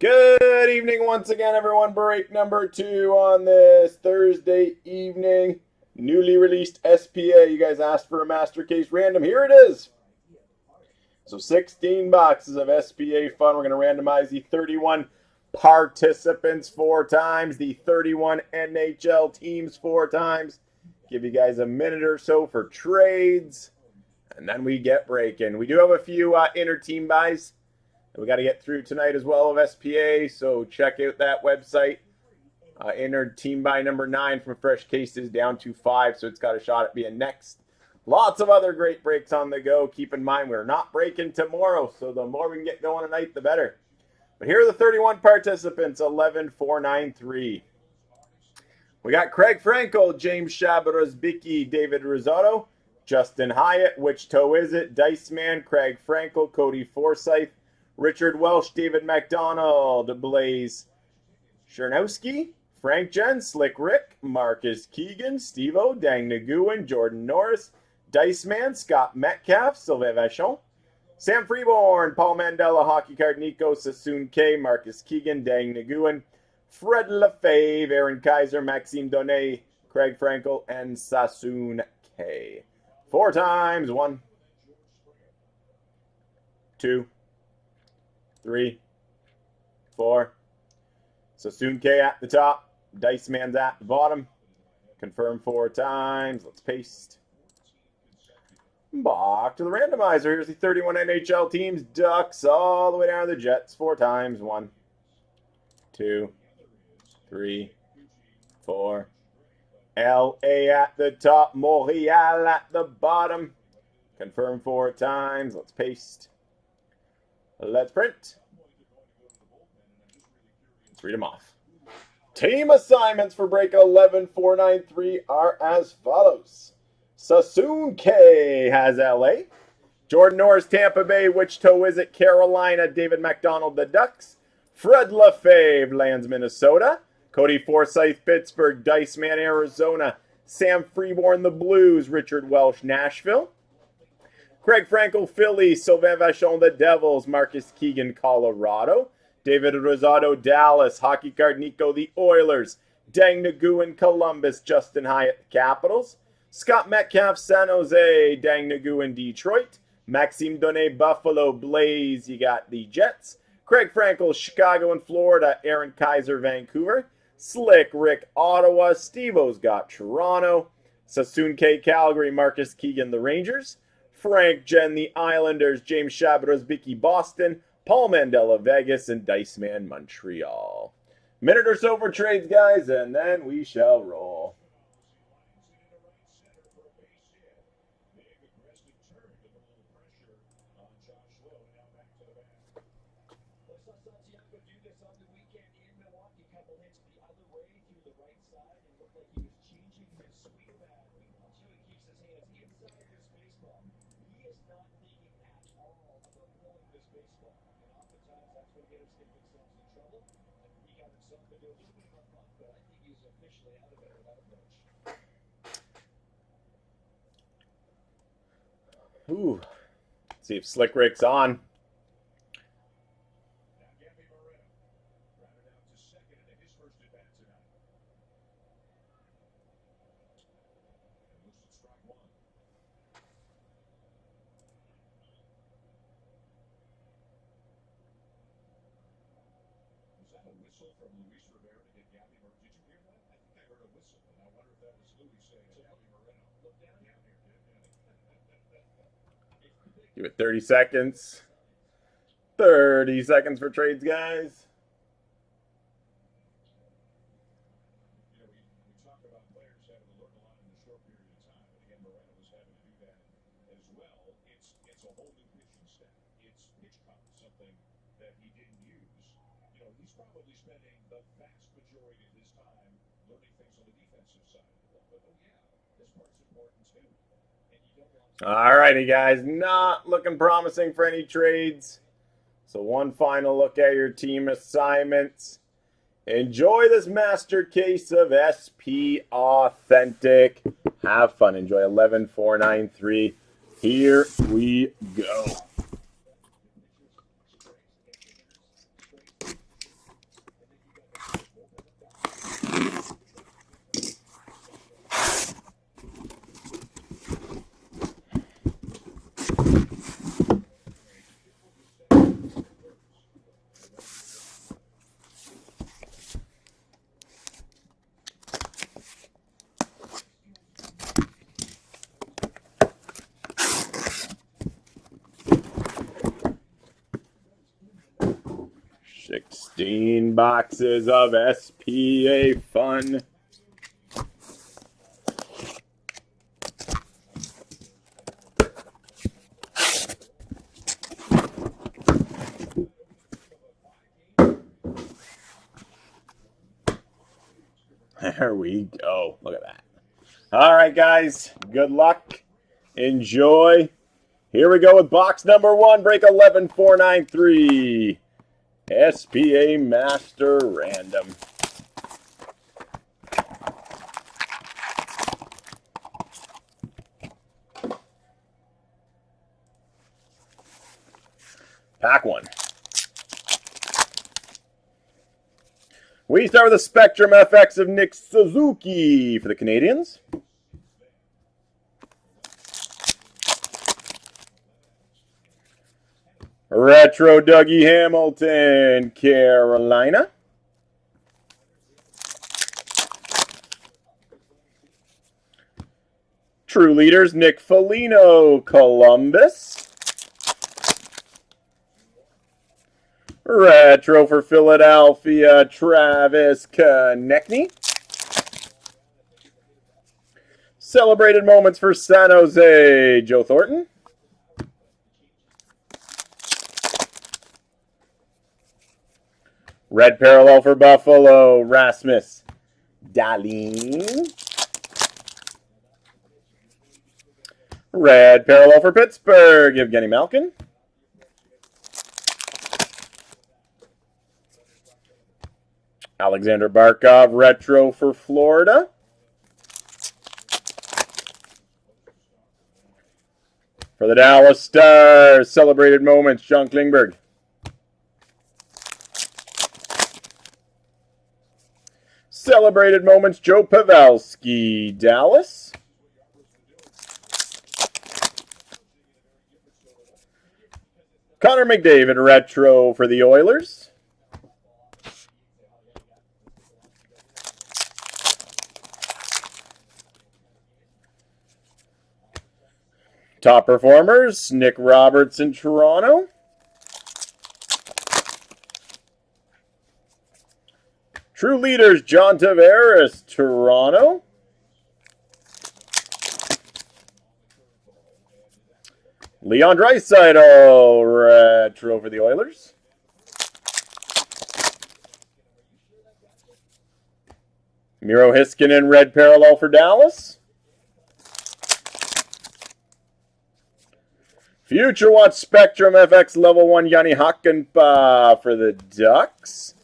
Good evening once again, everyone. Break number 2 on this Thursday evening. Newly released SPA. You guys asked for a master case random. Here it is. So 16 boxes of SPA fun. We're going to randomize the 31 participants 4 times, the 31 NHL teams 4 times. Give you guys a minute or so for trades, and then we get breaking. We do have a few inter-team buys we got to get through tonight as well of SPA, so check out that website. Entered team buy number 9 from Fresh Cases down to 5, so it's got a shot at being next. Lots of other great breaks on the go. Keep in mind, we're not breaking tomorrow, so the more we can get going tonight, the better. But here are the 31 participants, 11,493. We got Craig Frankel, James Shabarozbicki, David Rosado, Justin Hyatt, Which Toe Is It, Dice Man, Craig Frankel, Cody Forsyth, Richard Welsh, David McDonald, Blaze Chernowski, Frank Jen, Slick Rick, Marcus Keegan, Steve-O, Dang Nguyen, Jordan Norris, Dice Man, Scott Metcalf, Sylvain Vachon, Sam Freeborn, Paul Mandela, Hockey Card Nico, Sassoon K, Marcus Keegan, Dang Nguyen, Fred Lefebvre, Aaron Kaiser, Maxime Donnet, Craig Frankel, and Sassoon K. 4 times. 1, 2, 3, 4. Sassoon K at the top. Dice Man's at the bottom. Confirm 4 times. Let's paste. Back to the randomizer. Here's the 31 NHL teams. Ducks all the way down to the Jets. 4 times. 1, 2, 3, 4. LA at the top. Montreal at the bottom. Confirm 4 times. Let's paste. Let's print. Let's read them off. Team assignments for break 11,493 are as follows. Sassoon K has LA. Jordan Norris, Tampa Bay. Which Toe Is It, Carolina. David McDonald, the Ducks. Fred Lefebvre lands Minnesota. Cody Forsyth, Pittsburgh. Dice Man, Arizona. Sam Freeborn, the Blues. Richard Welsh, Nashville. Craig Frankel, Philly. Sylvain Vachon, the Devils. Marcus Keegan, Colorado. David Rosado, Dallas. Hockey Card Nico, the Oilers. Dang Nguyen, Columbus. Justin Hyatt, the Capitals. Scott Metcalf, San Jose. Dang Nguyen, Detroit. Maxime Donnet, Buffalo. Blaze, you got the Jets. Craig Frankel, Chicago and Florida. Aaron Kaiser, Vancouver. Slick Rick, Ottawa. Steve-O's got Toronto. Sassoon K, Calgary. Marcus Keegan, the Rangers. Frank Jen, the Islanders. James Shabarozbicki, Boston. Paul Mandela, Vegas. And Dice Man, Montreal. Minute or so for trades, guys, and then we shall roll. Ooh. Let's see if Slick Rick's on. Give it 30 seconds. 30 seconds for trades, guys. All righty, guys. Not looking promising for any trades. So one final look at your team assignments. Enjoy this master case of SP Authentic. Have fun. Enjoy 11,493. Here we go. 16 boxes of SPA fun. There we go. Look at that. All right, guys. Good luck. Enjoy. Here we go with box number 1, break 11493. SPA Master Random. Pack 1. We start with a Spectrum FX of Nick Suzuki for the Canadians. Retro Dougie Hamilton, Carolina. True Leaders, Nick Foligno, Columbus. Retro for Philadelphia, Travis Konechny. Celebrated Moments for San Jose, Joe Thornton. Red Parallel for Buffalo, Rasmus Dahlin. Red Parallel for Pittsburgh, Evgeny Malkin. Alexander Barkov, Retro for Florida. For the Dallas Stars, Celebrated Moments, John Klingberg. Celebrated Moments, Joe Pavelski, Dallas. Connor McDavid, Retro for the Oilers. Top Performers, Nick Robertson, Toronto. True Leaders, John Tavares, Toronto. Leon Draisaitl, Retro for the Oilers. Miro Heiskanen, Red Parallel for Dallas. Future Watch Spectrum FX Level 1, Yanni Hakanpää for the Ducks.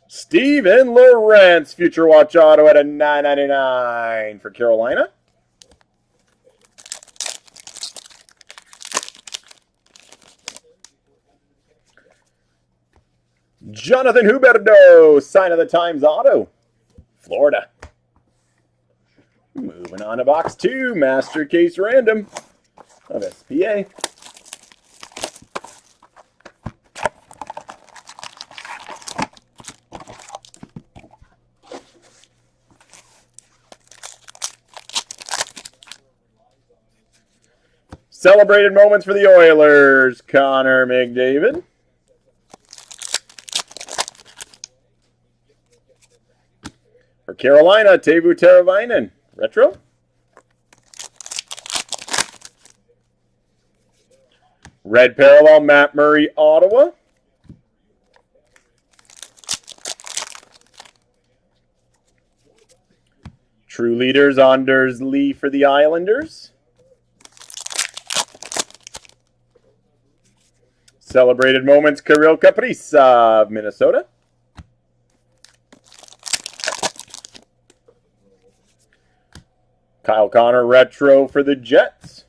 Steven Lorentz, Future Watch Auto at a $9.99 for Carolina. Jonathan Huberdeau, Sign of the Times Auto, Florida. Moving on to box 2, Master Case Random of SPA. Celebrated Moments for the Oilers, Connor McDavid. For Carolina, Teuvo Teravainen, Retro. Red Parallel, Matt Murray, Ottawa. True Leaders, Anders Lee for the Islanders. Celebrated Moments, Kirill Kaprizov, Minnesota. Kyle Connor, Retro for the Jets.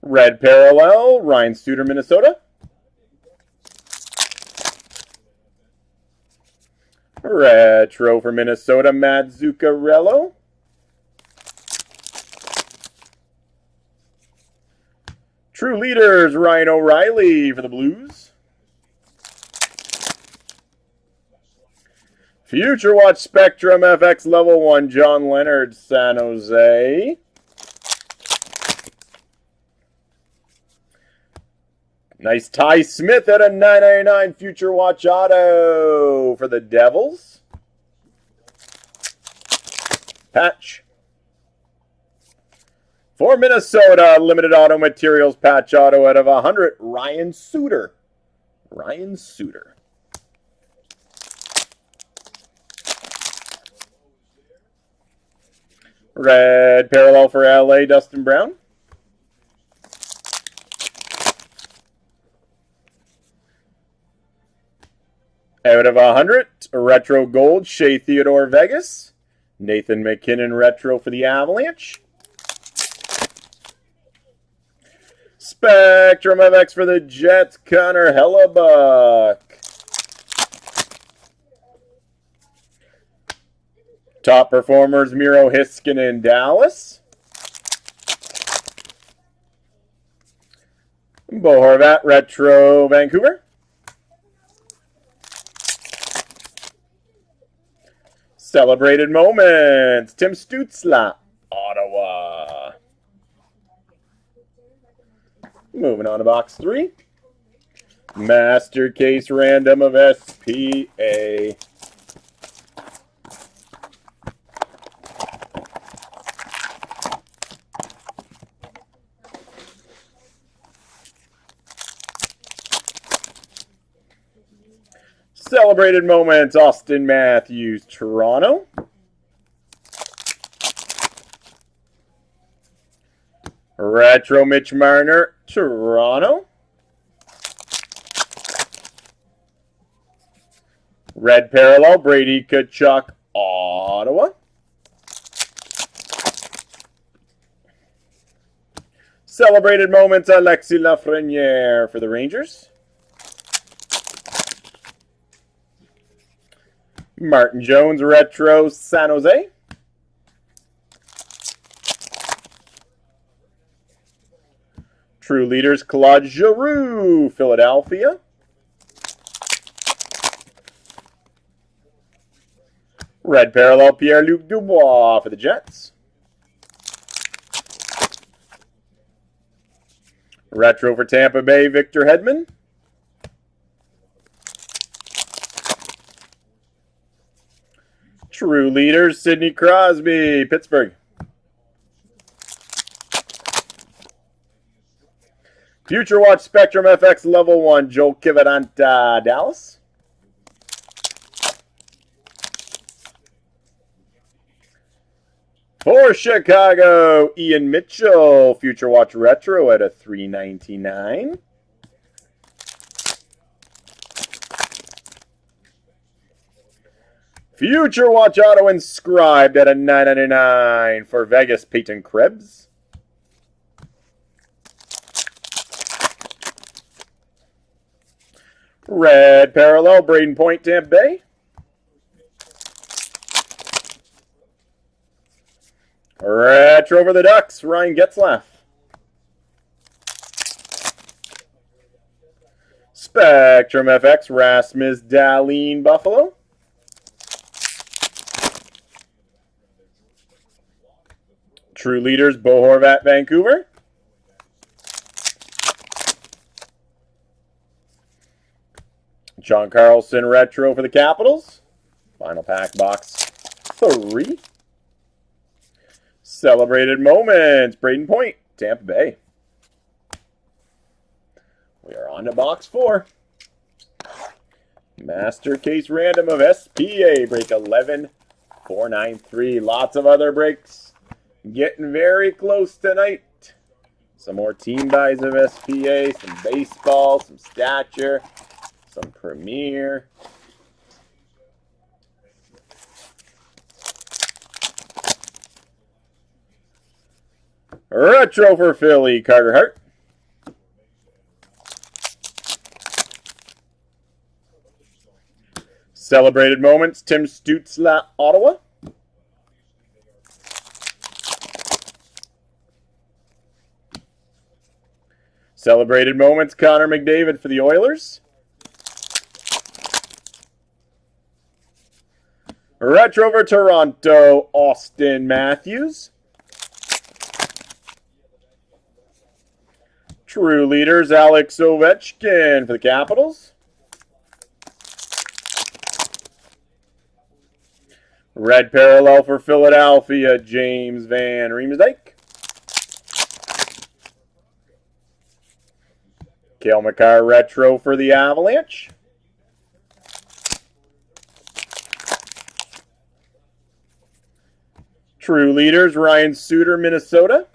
Red Parallel, Ryan Suter, Minnesota. Retro for Minnesota, Matt Zuccarello. True Leaders, Ryan O'Reilly for the Blues. Future Watch Spectrum FX Level 1, John Leonard, San Jose. Nice Ty Smith at a $9.99 Future Watch Auto for the Devils. Patch. For Minnesota, Limited Auto Materials Patch Auto out of 100, Ryan Suter. Ryan Suter. Red parallel for LA, Dustin Brown. Out of 100, Retro Gold, Shea Theodore Vegas. Nathan McKinnon Retro for the Avalanche. Spectrum FX for the Jets, Connor Hellebuck. Top performers, Miro Heiskanen, Dallas. Bo Horvat Retro, Vancouver. Celebrated Moments, Tim Stützle, Ottawa. Moving on to box 3. Master Case Random of SPA. Celebrated Moments, Austin Matthews, Toronto. Retro Mitch Marner, Toronto. Red Parallel, Brady Tkachuk, Ottawa. Celebrated Moments, Alexis Lafreniere for the Rangers. Martin Jones, Retro, San Jose. True Leaders, Claude Giroux, Philadelphia. Red Parallel, Pierre-Luc Dubois for the Jets. Retro for Tampa Bay, Victor Hedman. True Leaders, Sidney Crosby, Pittsburgh. Future Watch Spectrum FX Level 1, Joel Kiviranta, Dallas. For Chicago, Ian Mitchell, Future Watch Retro at a $3.99. Future Watch Auto Inscribed at a $9.99 for Vegas, Peyton Krebs. Red Parallel, Braden Point, Tampa Bay. Retro for the Ducks, Ryan Getzlaf. Spectrum FX, Rasmus Dahlin, Buffalo. True Leaders, Bo Horvat, Vancouver. John Carlson Retro for the Capitals. Final pack box 3. Celebrated Moments, Braden Point, Tampa Bay. We are on to box 4. Master Case Random of SPA, break 11493. Lots of other breaks. Getting very close tonight. Some more team buys of SPA, some baseball, some stature, some Premier. Retro for Philly, Carter Hart. Celebrated Moments, Tim Stützle, Ottawa. Celebrated Moments, Connor McDavid for the Oilers. Retro for Toronto, Austin Matthews. True Leaders, Alex Ovechkin for the Capitals. Red Parallel for Philadelphia, James Van Riemsdyk. Cale Makar Retro for the Avalanche. True Leaders, Ryan Suter, Minnesota.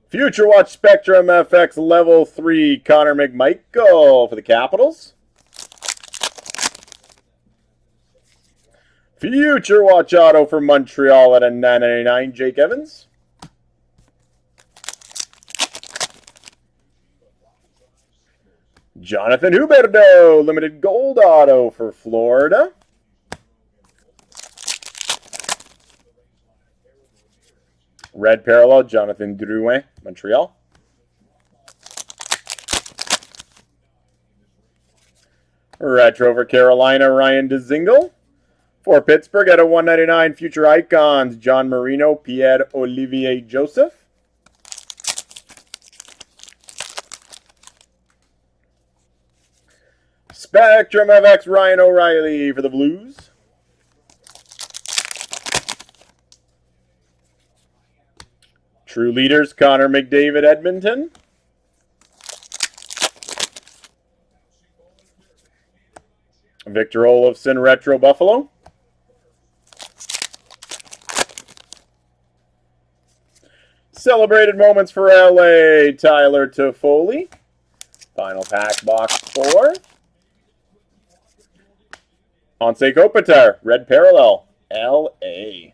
Future Watch Spectrum FX Level 3, Connor McMichael for the Capitals. Future Watch Auto for Montreal at a $9.99, Jake Evans. Jonathan Huberdeau, Limited Gold Auto for Florida. Red Parallel, Jonathan Drouin, Montreal. Retro for Carolina, Ryan Dzingel. For Pittsburgh at a $1.99, Future Icons, John Marino, Pierre-Olivier Joseph. Spectrum FX, Ryan O'Reilly for the Blues. True Leaders, Connor McDavid, Edmonton. Victor Olofsson, Retro Buffalo. Celebrated Moments for LA, Tyler Toffoli. Final pack, box 4. Anse Kopitar, Red Parallel, LA.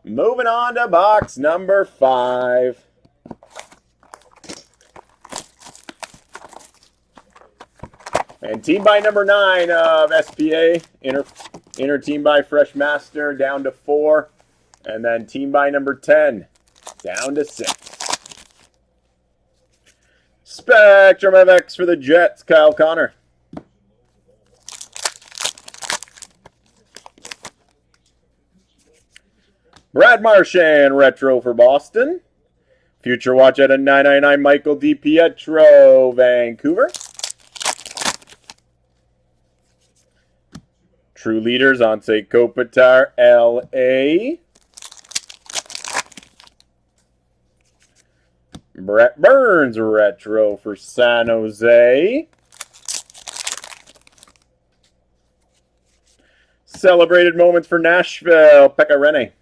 Moving on to box number 5. And team by number 9 of SPA, inner team by Fresh Master down to 4. And then team by number 10 down to 6. Spectrum FX for the Jets, Kyle Connor. Brad Marchand, Retro for Boston. Future Watch at a $9.99, Michael DiPietro, Vancouver. True Leaders, Anse Kopitar, LA. Brett Burns, Retro for San Jose. Celebrated Moments for Nashville, Pekka Rinne.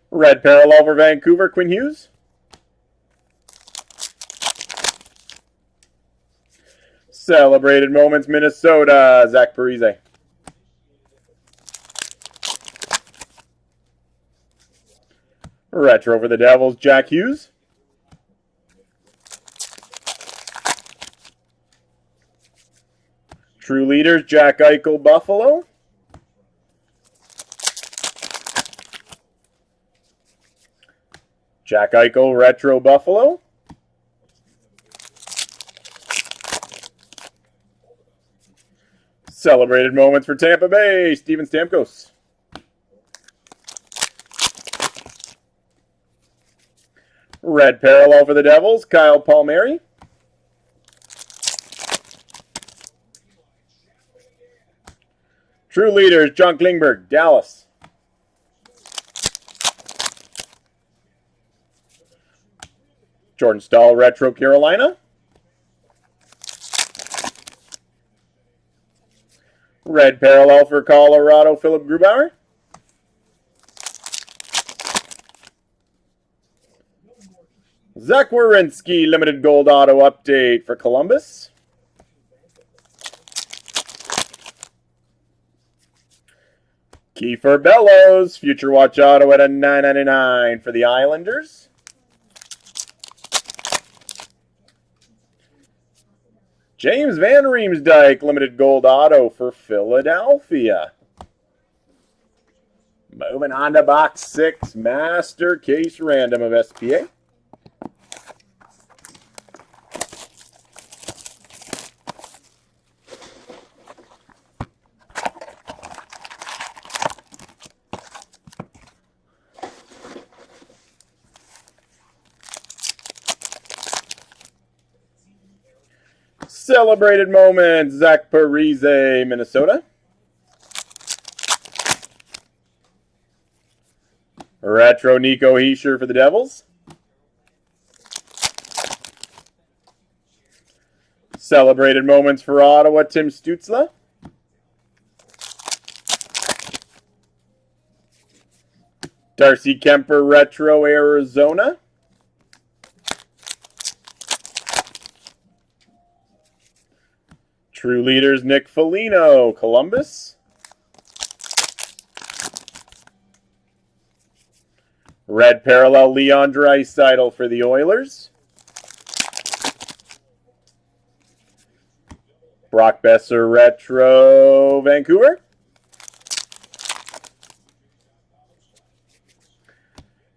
Red Parallel for Vancouver, Quinn Hughes. Celebrated Moments, Minnesota, Zach Parise. Retro for the Devils, Jack Hughes. True Leaders, Jack Eichel, Buffalo. Jack Eichel, Retro, Buffalo. Celebrated Moments for Tampa Bay, Steven Stamkos. Red Parallel for the Devils, Kyle Palmieri. True Leaders, John Klingberg, Dallas. Jordan Stahl, Retro, Carolina. Red Parallel for Colorado, Philip Grubauer. Zach Werenski, Limited Gold Auto Update for Columbus. Kiefer Bellows, Future Watch Auto at a $9.99 for the Islanders. James Van Riemsdyk, Limited Gold Auto for Philadelphia. Moving on to box 6, Master Case Random of SPA. Celebrated Moments, Zach Parise, Minnesota. Retro Nico Hischier for the Devils. Celebrated Moments for Ottawa, Tim Stützle. Darcy Kemper, Retro, Arizona. True Leaders, Nick Foligno, Columbus. Red Parallel, Leon Draisaitl for the Oilers. Brock Besser, Retro, Vancouver.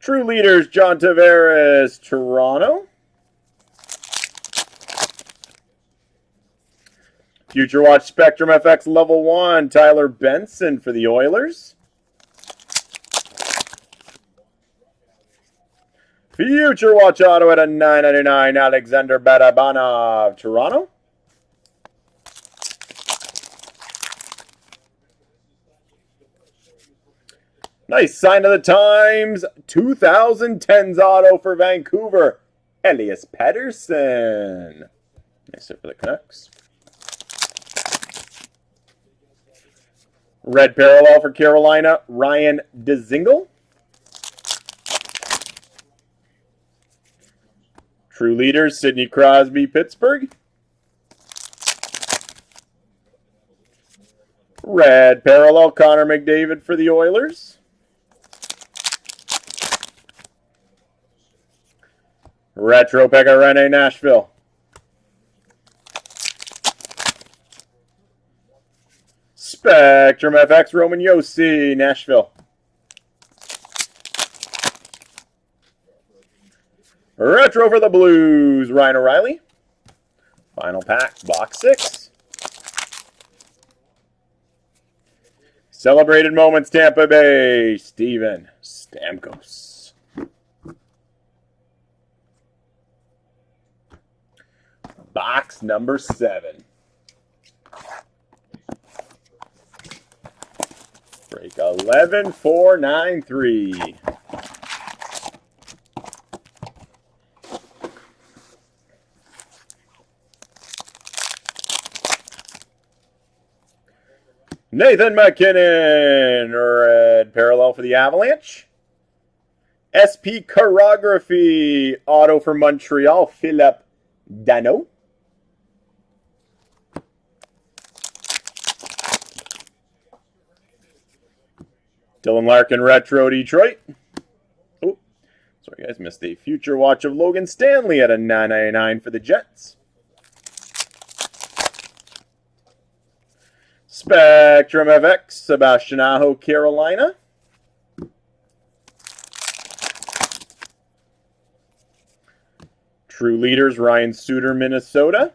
True Leaders, John Tavares, Toronto. Future Watch Spectrum FX Level 1, Tyler Benson for the Oilers. Future Watch Auto at a $9.99, Alexander Barabanov, Toronto. Nice Sign of the Times, 2010s auto for Vancouver, Elias Pettersson. Nice hit for the Canucks. Red Parallel for Carolina, Ryan Dzingel. True Leaders, Sidney Crosby, Pittsburgh. Red Parallel, Connor McDavid for the Oilers. Retro Pekarene, Nashville. Spectrum FX, Roman Josi, Nashville. Retro for the Blues, Ryan O'Reilly. Final pack, box 6. Celebrated Moments, Tampa Bay, Steven Stamkos. Box number 7. Break 11493. Nathan McKinnon, Red Parallel for the Avalanche. SP Choreography, auto for Montreal, Philip Dano. Dylan Larkin, Retro, Detroit. Oh, sorry guys, missed a Future Watch of Logan Stanley at a $9.99 for the Jets. Spectrum FX, Sebastian Aho, Carolina. True Leaders, Ryan Suter, Minnesota.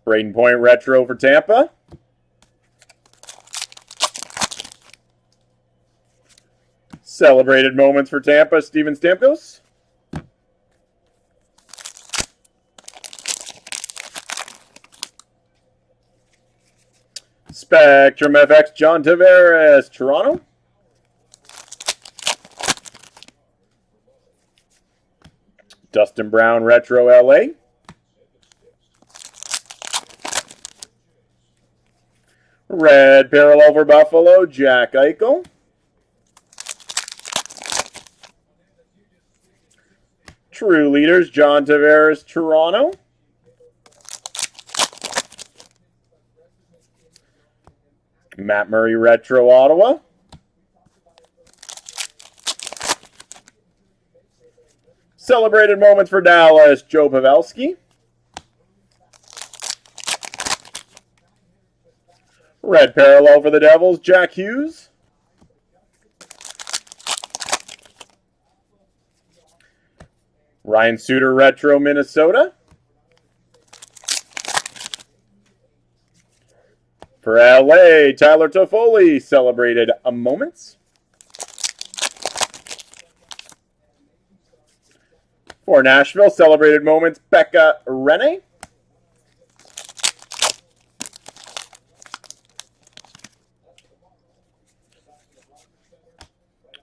Braden Point, Retro for Tampa. Celebrated Moments for Tampa, Steven Stamkos. Spectrum FX, John Tavares, Toronto. Dustin Brown, Retro, LA. Red Parallel for Buffalo, Jack Eichel. True Leaders, John Tavares, Toronto. Matt Murray, Retro, Ottawa. Celebrated Moments for Dallas, Joe Pavelski. Red parallel for the Devils, Jack Hughes. Ryan Suter retro, Minnesota. For LA, Tyler Toffoli celebrated moments. For Nashville, celebrated moments, Becca Rene.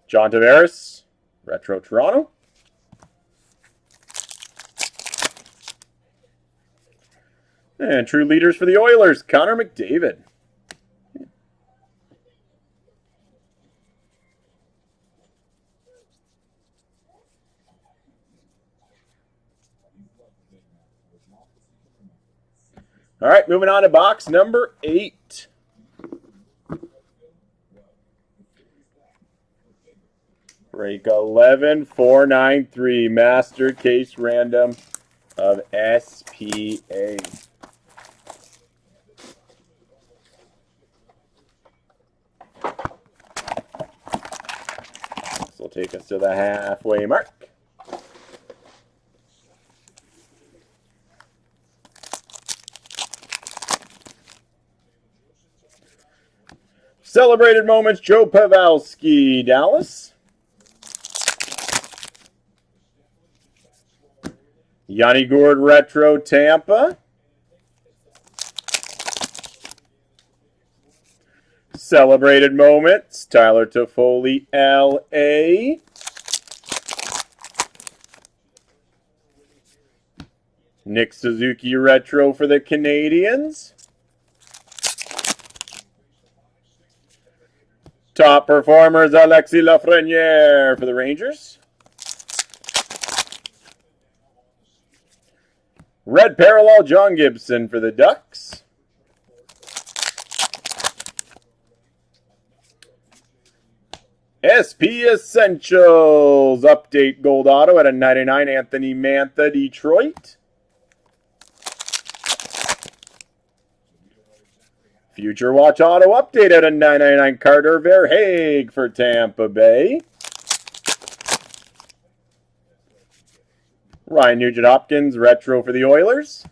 John Tavares, retro Toronto. And true leaders for the Oilers, Connor McDavid. All right, moving on to box number 8. Break 11493, Master Case Random of SPA. This will take us to the halfway mark. Celebrated moments, Joe Pavelski, Dallas. Yanni Gourde, retro, Tampa. Celebrated moments, Tyler Toffoli, LA. Nick Suzuki, retro for the Canadiens. Top performers, Alexis Lafreniere for the Rangers. Red parallel, John Gibson for the Ducks. SP Essentials, update gold auto at a 99, Anthony Mantha, Detroit. Future Watch auto update at a 999, Carter Verhaeghe for Tampa Bay. Ryan Nugent-Hopkins, retro for the Oilers.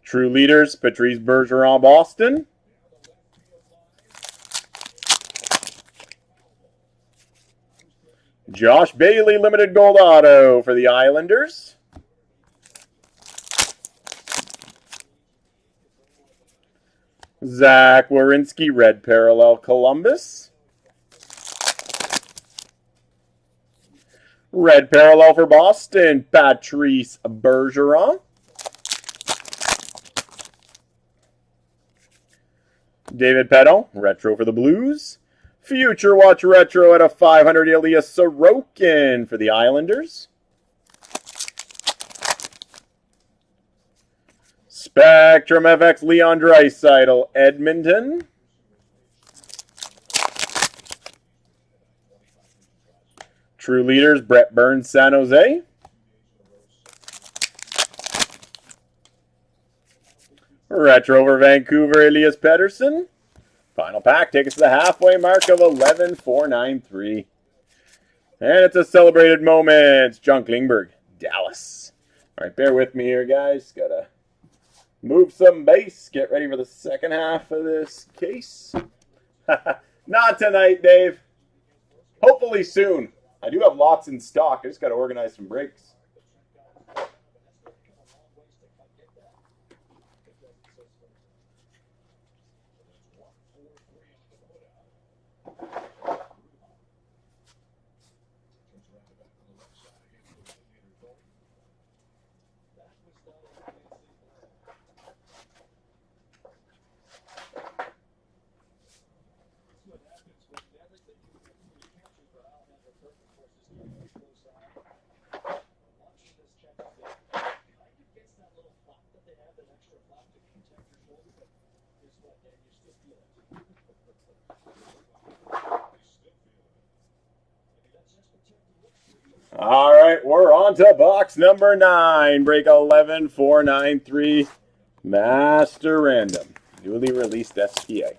True leaders, Patrice Bergeron, Boston. Josh Bailey, limited gold auto for the Islanders. Zach Werenski, red parallel, Columbus. Red parallel for Boston, Patrice Bergeron. David Petto, retro for the Blues. Future Watch retro at a 500, Ilya Sorokin for the Islanders. Spectrum FX, Leon Draisaitl, Edmonton. True leaders, Brett Burns, San Jose. Retro for Vancouver, Elias Pettersson. Final pack, take us to the halfway mark of 11,493. And it's a celebrated moment. John Klingberg, Dallas. All right, bear with me here, guys. Gotta move some base. Get ready for the second half of this case. Not tonight, Dave. Hopefully soon. I do have lots in stock. I just got to organize some breaks. All right, we're on to box number 9. Break 11493. Master Random. Newly released SPA.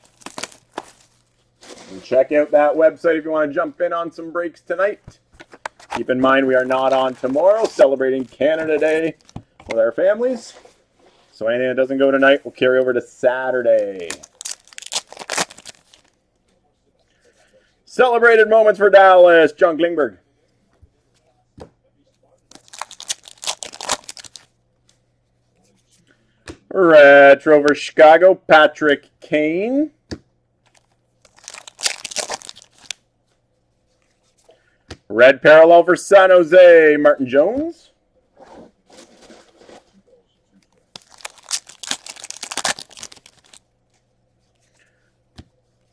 And check out that website if you want to jump in on some breaks tonight. Keep in mind we are not on tomorrow, celebrating Canada Day with our families. So anything that doesn't go tonight will carry over to Saturday. Celebrated moments for Dallas, John Klingberg. Retro for Chicago, Patrick Kane. Red parallel for San Jose, Martin Jones.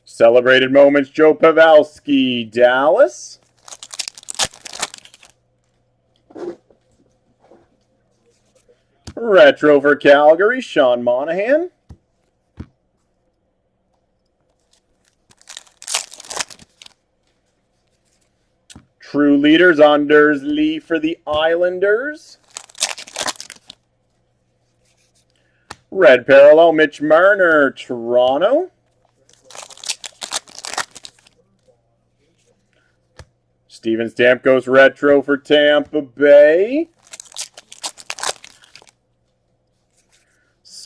Celebrated moments, Joe Pavelski, Dallas. Retro for Calgary, Sean Monahan. True leaders, Anders Lee for the Islanders. Red parallel, Mitch Marner, Toronto. Steven Stamkos retro for Tampa Bay.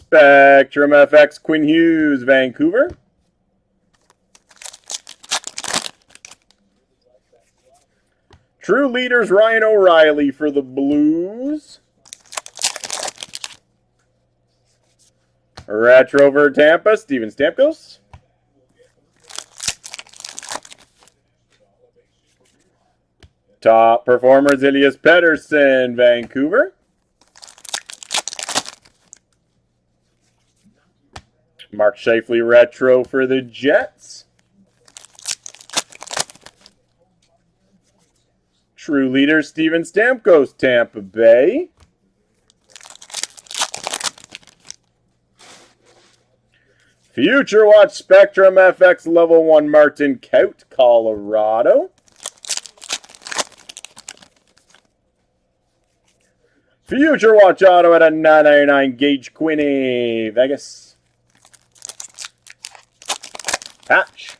Spectrum FX Quinn Hughes, Vancouver. True leaders, Ryan O'Reilly for the Blues. Retro for Tampa, Steven Stamkos. Top performers, Elias Pettersson, Vancouver. Mark Scheifele retro for the Jets. True leader, Steven Stamkos, Tampa Bay. Future Watch Spectrum FX Level 1 Martin Kaut, Colorado. Future Watch Auto at a 999 Gage Quinney, Vegas. Patch.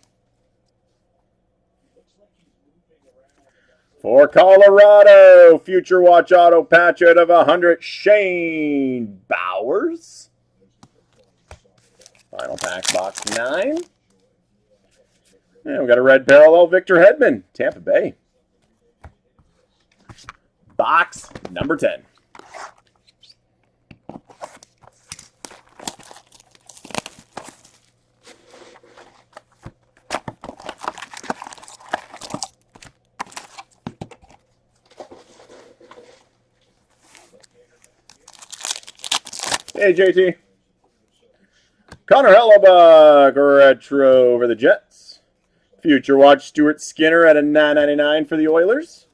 For Colorado, Future Watch Auto patch out of 100, Shane Bowers. Final pack, box 9. And we got a red parallel, Victor Hedman, Tampa Bay. Box number 10. Hey, JT. Connor Hellebuck, retro over the Jets. Future Watch Stuart Skinner at a $9.99 for the Oilers.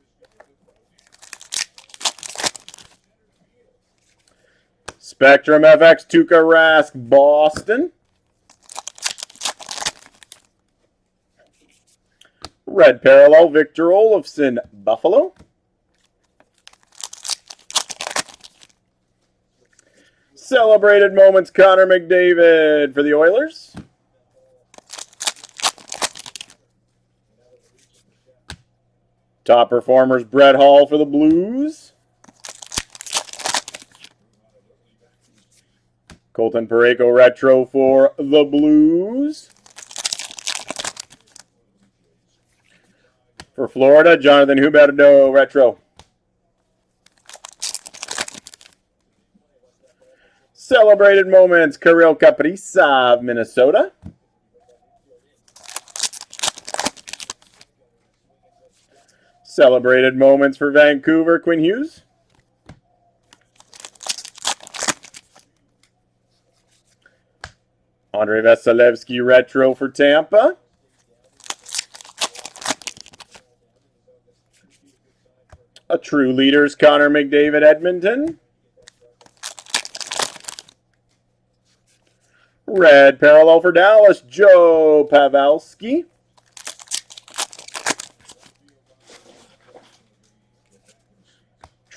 Spectrum FX Tuukka Rask, Boston. Red parallel, Victor Olofsson, Buffalo. Celebrated moments, Connor McDavid for the Oilers. Top performers, Brett Hall for the Blues. Colton Parayko retro for the Blues. For Florida, Jonathan Huberdeau retro. Celebrated moments, Kirill Kaprizov, Minnesota. Celebrated moments for Vancouver, Quinn Hughes. Andrei Vasilevsky retro for Tampa. A true leaders, Connor McDavid, Edmonton. Red parallel for Dallas, Joe Pavelski.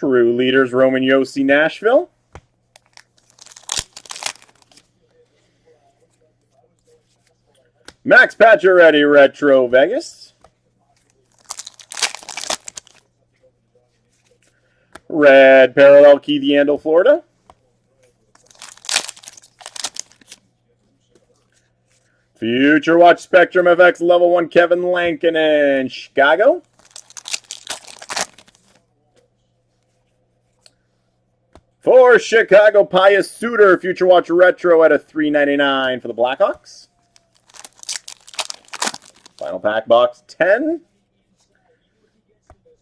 True Leaders, Roman Yossi, Nashville. Max Pacioretty, Retro, Vegas. Red Parallel, Keith Yandel, Florida. Future Watch Spectrum FX Level 1, Kevin Lankinen, Chicago. For Chicago, Pius Suter, Future Watch Retro at a $3.99 for the Blackhawks. Final pack box 10.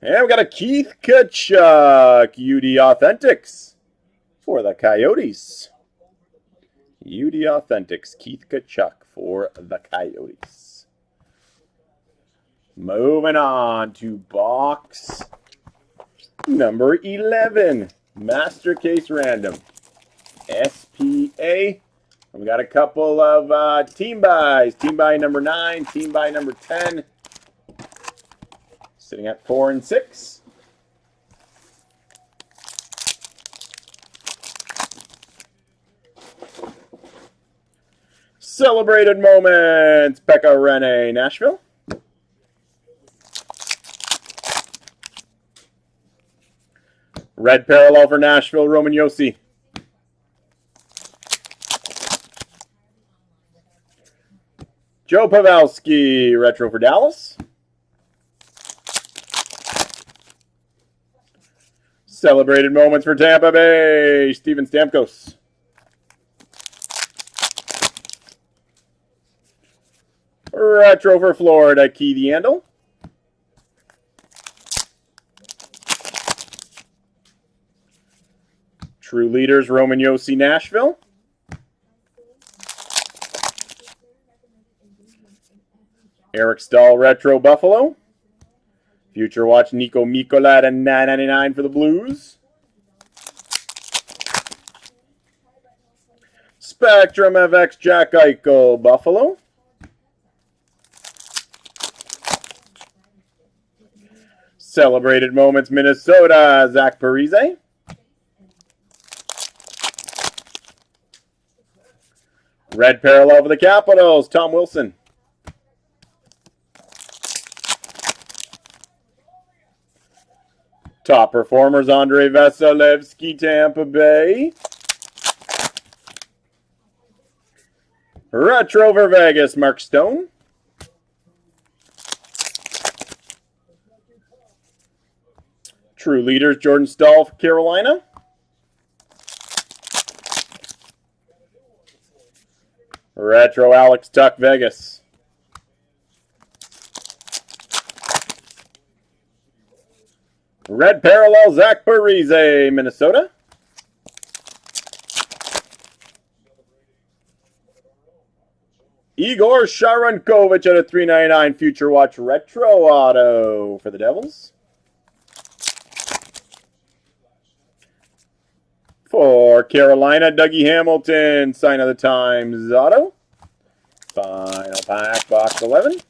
And we got a Keith Tkachuk, UD Authentics for the Coyotes. UD Authentics, Keith Tkachuk for the Coyotes. Moving on to box number 11. Master Case Random. SPA. We got a couple of team buys. Team buy number 9, team buy number 10. Sitting at 4 and 6. Celebrated Moments. Pekka Rinne, Nashville. Red Parallel for Nashville, Roman Yossi. Joe Pavelski, Retro for Dallas. Celebrated Moments for Tampa Bay, Steven Stamkos. Retro for Florida, Keith Yandel. True Leaders, Roman Yossi, Nashville. Eric Stahl, Retro, Buffalo. Future Watch, Nico Mikkola at $9.99 for the Blues. Spectrum FX, Jack Eichel, Buffalo. Celebrated Moments, Minnesota, Zach Parise. Red Parallel for the Capitals, Tom Wilson. Top Performers, Andrei Vasilevsky, Tampa Bay. Retro for Vegas, Mark Stone. True Leaders, Jordan Stahl for Carolina. Retro Alex Tuck, Vegas. Red Parallel, Zach Parise, Minnesota. Igor Sharankovich at a $3.99 Future Watch Retro Auto for the Devils. For Carolina, Dougie Hamilton, Sign of the Times Auto. Final pack, box 11.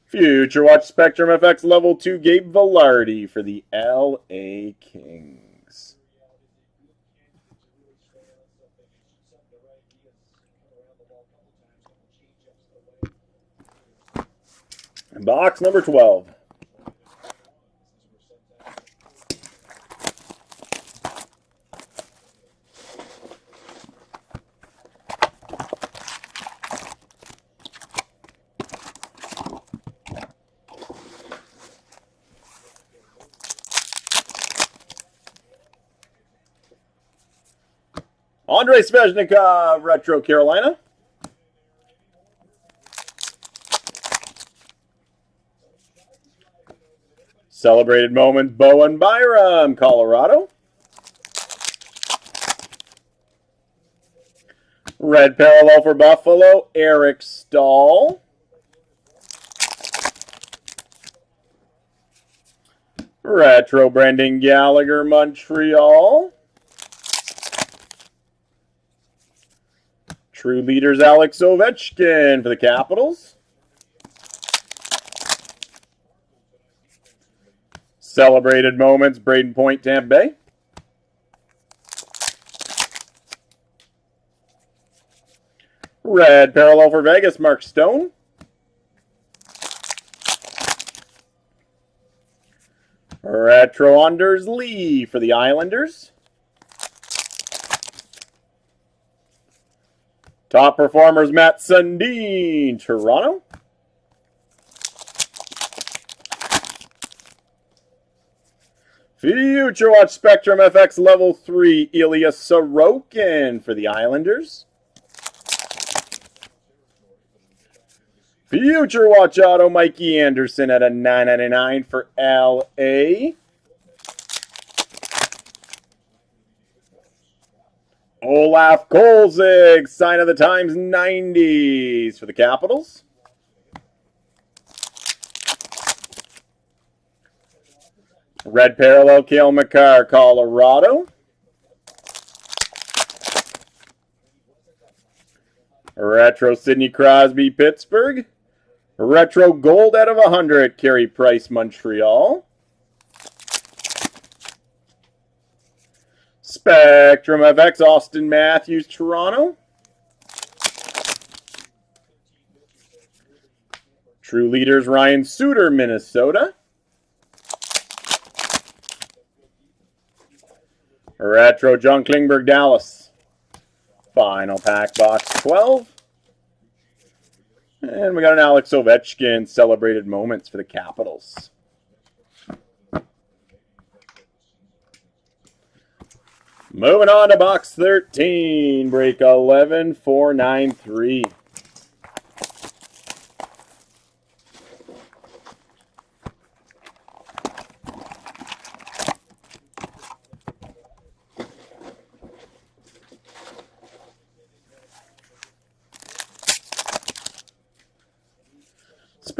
Future Watch Spectrum FX Level 2, Gabe Velarde for the LA Kings. Box number 12. Andrei Svechnikov, Retro Carolina. Celebrated Moments, Bowen Byram, Colorado. Red Parallel for Buffalo, Eric Stahl. Retro Brendan Gallagher, Montreal. True Leaders, Alex Ovechkin for the Capitals. Celebrated moments, Braden Point, Tampa Bay. Red parallel for Vegas, Mark Stone. Retro Anders Lee for the Islanders. Top performers, Matt Sundin, Toronto. Future Watch Spectrum FX Level 3, Ilya Sorokin for the Islanders. Future Watch Auto, Mikey Anderson at a $9.99 for LA. Olaf Kolzig, Sign of the Times 90s for the Capitals. Red parallel, Cale Makar, Colorado. Retro Sidney Crosby, Pittsburgh. Retro gold out of 100, Carey Price, Montreal. Spectrum FX, Austin Matthews, Toronto. True Leaders, Ryan Suter, Minnesota. Retro John Klingberg, Dallas. Final pack, box 12. And we got an Alex Ovechkin, Celebrated Moments for the Capitals. Moving on to box 13, break 11,493.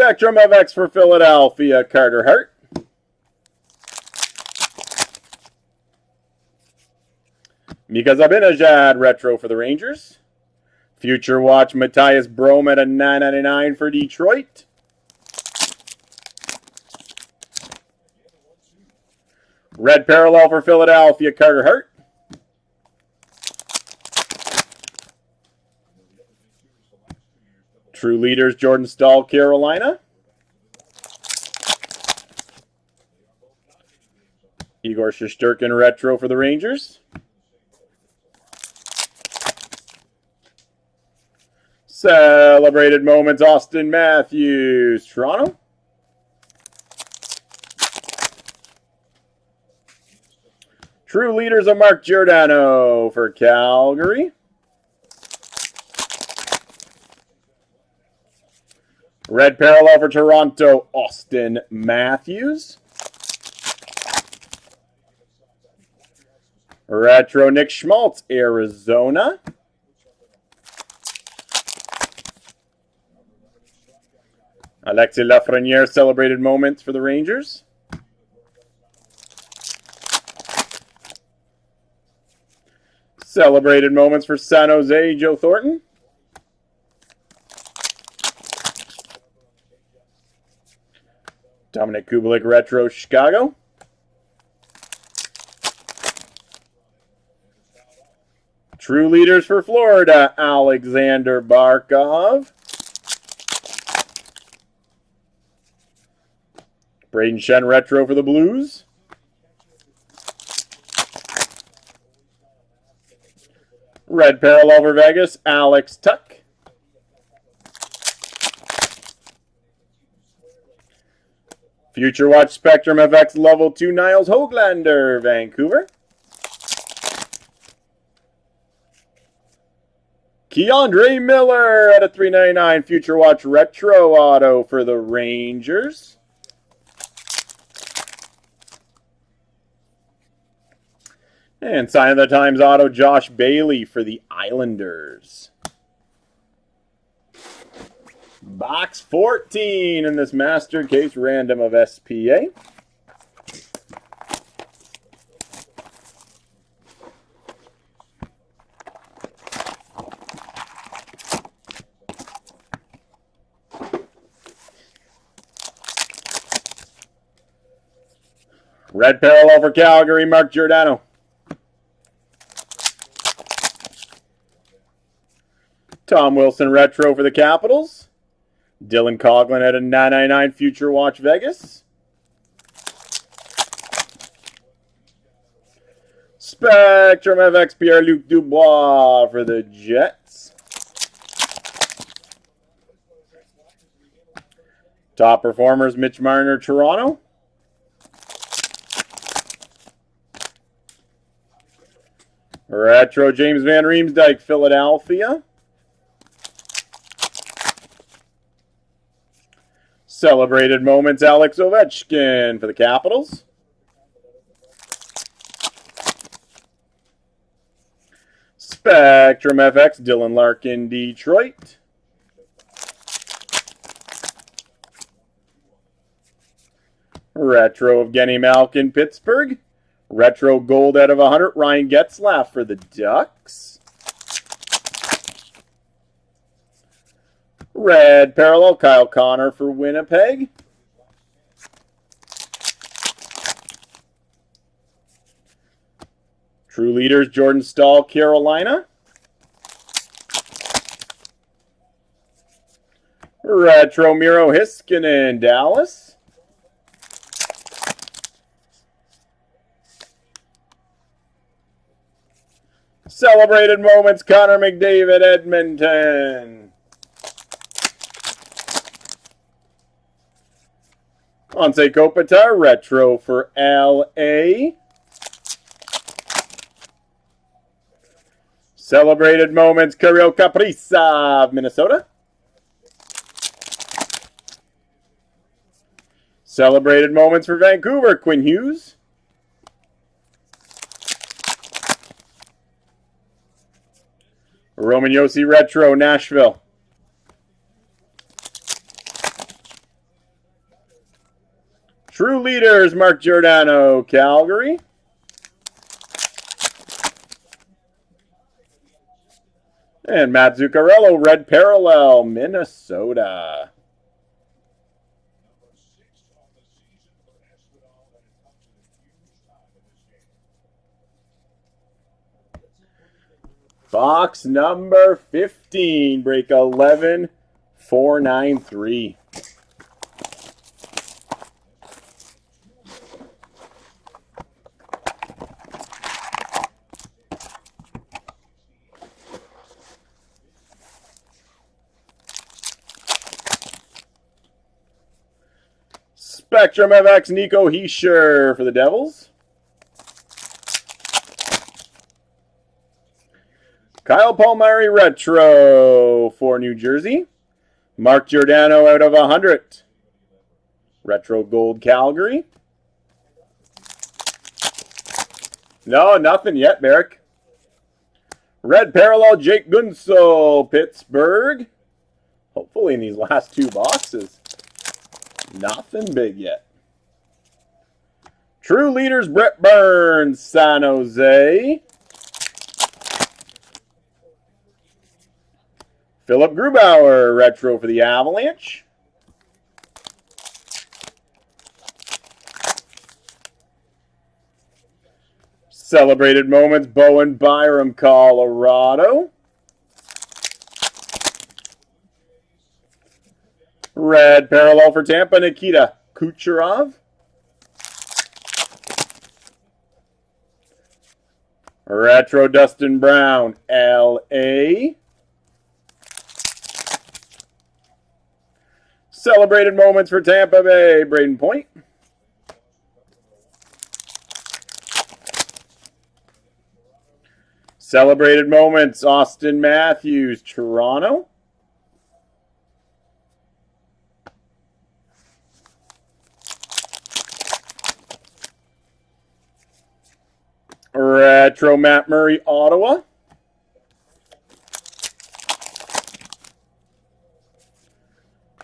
Spectrum FX for Philadelphia, Carter Hart. Mika Zibanejad, retro for the Rangers. Future Watch, Matthias Brome at a $9.99 for Detroit. Red parallel for Philadelphia, Carter Hart. True Leaders, Jordan Staal, Carolina. Igor Shesterkin, retro for the Rangers. Celebrated Moments, Austin Matthews, Toronto. True Leaders of Mark Giordano for Calgary. Red parallel for Toronto, Austin Matthews. Retro Nick Schmaltz, Arizona. Alexis Lafreniere, Celebrated Moments for the Rangers. Celebrated Moments for San Jose, Joe Thornton. Dominic Kubalik, retro, Chicago. True Leaders for Florida, Alexander Barkov. Braden Shen, retro for the Blues. Red parallel for Vegas, Alex Tuck. Future Watch Spectrum FX Level 2, Niles Hoglander, Vancouver. Keandre Miller at a $3.99 Future Watch Retro Auto for the Rangers. And Sign of the Times Auto, Josh Bailey for the Islanders. Box 14 in this Master Case Random of SPA. Red parallel for Calgary, Mark Giordano. Tom Wilson retro for the Capitals. Dylan Coughlin at a 999 Future Watch Vegas. Spectrum FX Pierre-Luc Dubois for the Jets. Top performers Mitch Marner, Toronto. Retro James Van Riemsdyk, Philadelphia. Celebrated moments Alex Ovechkin for the Capitals. Spectrum FX Dylan Larkin, Detroit. Retro of Evgeny Malkin, Pittsburgh. Retro gold out of 100 Ryan Getzlaf for the Ducks. Red parallel Kyle Connor for Winnipeg. True leaders Jordan Staal, Carolina. Retro Miro Heiskanen, Dallas. Celebrated moments Connor McDavid, Edmonton. Anze Kopitar, retro for LA. Celebrated moments Kirill Kaprizov, Minnesota. Celebrated moments for Vancouver, Quinn Hughes. Roman Josi retro, Nashville. True leaders, Mark Giordano, Calgary. And Matt Zuccarello, red parallel, Minnesota. Box number 15, break 11,493. Spectrum FX Nico Hischier for the Devils. Kyle Palmieri retro for New Jersey. Mark Giordano out of 100. Retro gold Calgary. No, nothing yet, Merrick. Red parallel Jake Gunsel, Pittsburgh. Hopefully in these last two boxes. Nothing big yet. True leaders Brett Burns, San Jose. Philip Grubauer, retro for the Avalanche. Celebrated moments, Bowen Byram, Colorado. Red parallel for Tampa, Nikita Kucherov. Retro Dustin Brown, LA. Celebrated moments for Tampa Bay, Braden Point. Celebrated moments, Austin Matthews, Toronto. Retro Matt Murray, Ottawa.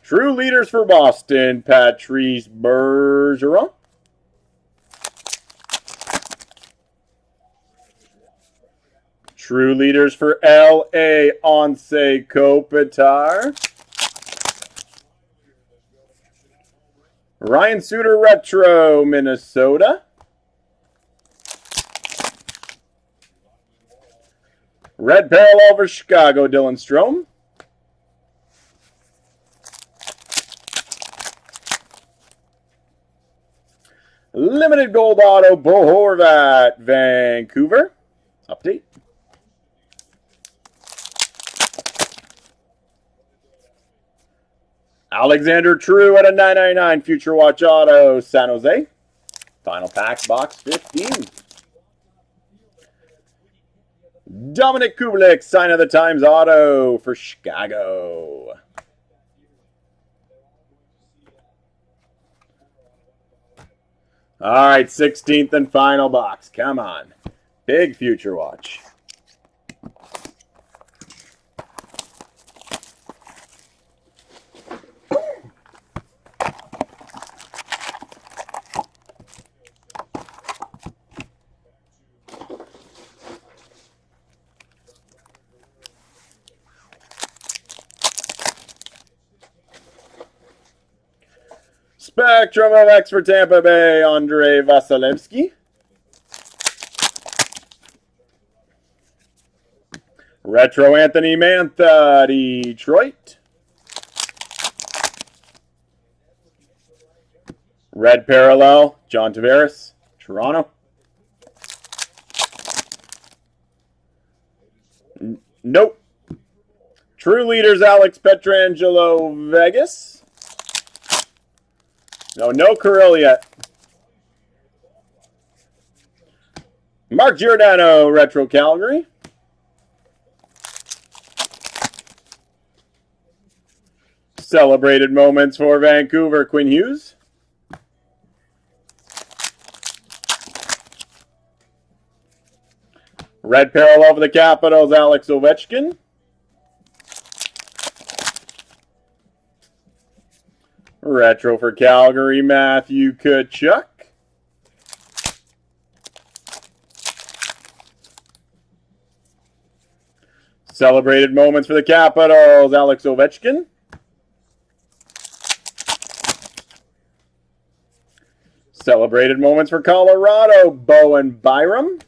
True leaders for Boston, Patrice Bergeron. True leaders for LA, Anze Kopitar. Ryan Suter retro, Minnesota. Red parallel for Chicago, Dylan Strome. Limited gold auto, Bo Horvat, Vancouver. Update. Alexander True at a $9.99 Future Watch auto, San Jose. Final pack, box 15. Dominic Kubalik, Sign of the Times auto for Chicago. All right, 16th and final box. Come on. Big Future Watch. Spectrum of X for Tampa Bay, Andrei Vasilevsky. Retro Anthony Mantha, Detroit. Red parallel, John Tavares, Toronto. Nope. True Leaders, Alex Pietrangelo, Vegas. No Kirill yet. Mark Giordano, Retro Calgary. Celebrated moments for Vancouver, Quinn Hughes. Red parallel for the Capitals, Alex Ovechkin. Retro for Calgary, Matthew Tkachuk. Celebrated moments for the Capitals, Alex Ovechkin. Celebrated moments for Colorado, Bowen Byram.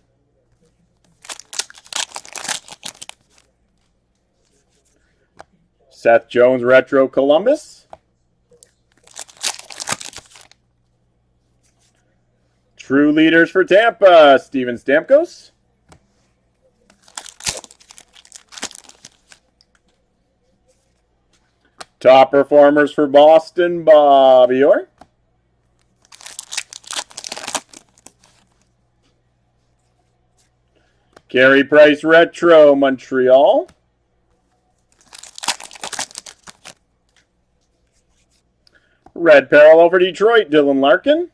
Seth Jones, Retro Columbus. True Leaders for Tampa, Steven Stamkos. Top Performers for Boston, Bobby Orr. Carey Price Retro, Montreal. Red parallel for Detroit, Dylan Larkin.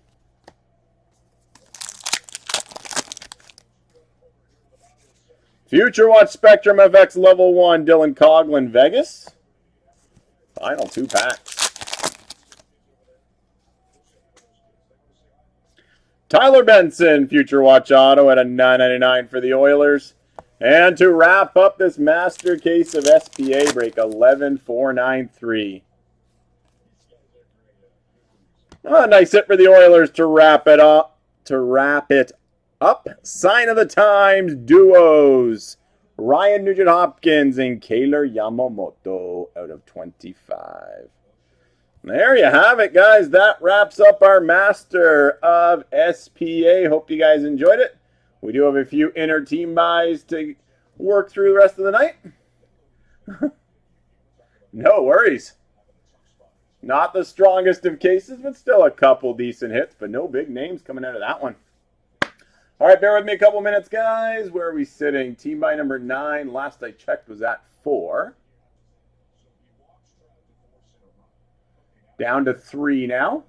Future Watch Spectrum FX Level 1, Dylan Coghlan, Vegas. Final 2 packs. Tyler Benson, Future Watch Auto at a $9.99 for the Oilers. And to wrap up this master case of SPA break, 11493. A nice hit for the Oilers to wrap it up. Sign of the Times duos. Ryan Nugent-Hopkins and Kailer Yamamoto out of 25. There you have it, guys. That wraps up our Master of SPA. Hope you guys enjoyed it. We do have a few inner team buys to work through the rest of the night. No worries. Not the strongest of cases, but still a couple decent hits, but no big names coming out of that one. All right, bear with me a couple minutes, guys. Where are we sitting? Team buy number 9, last I checked, was at 4. Down to 3 now.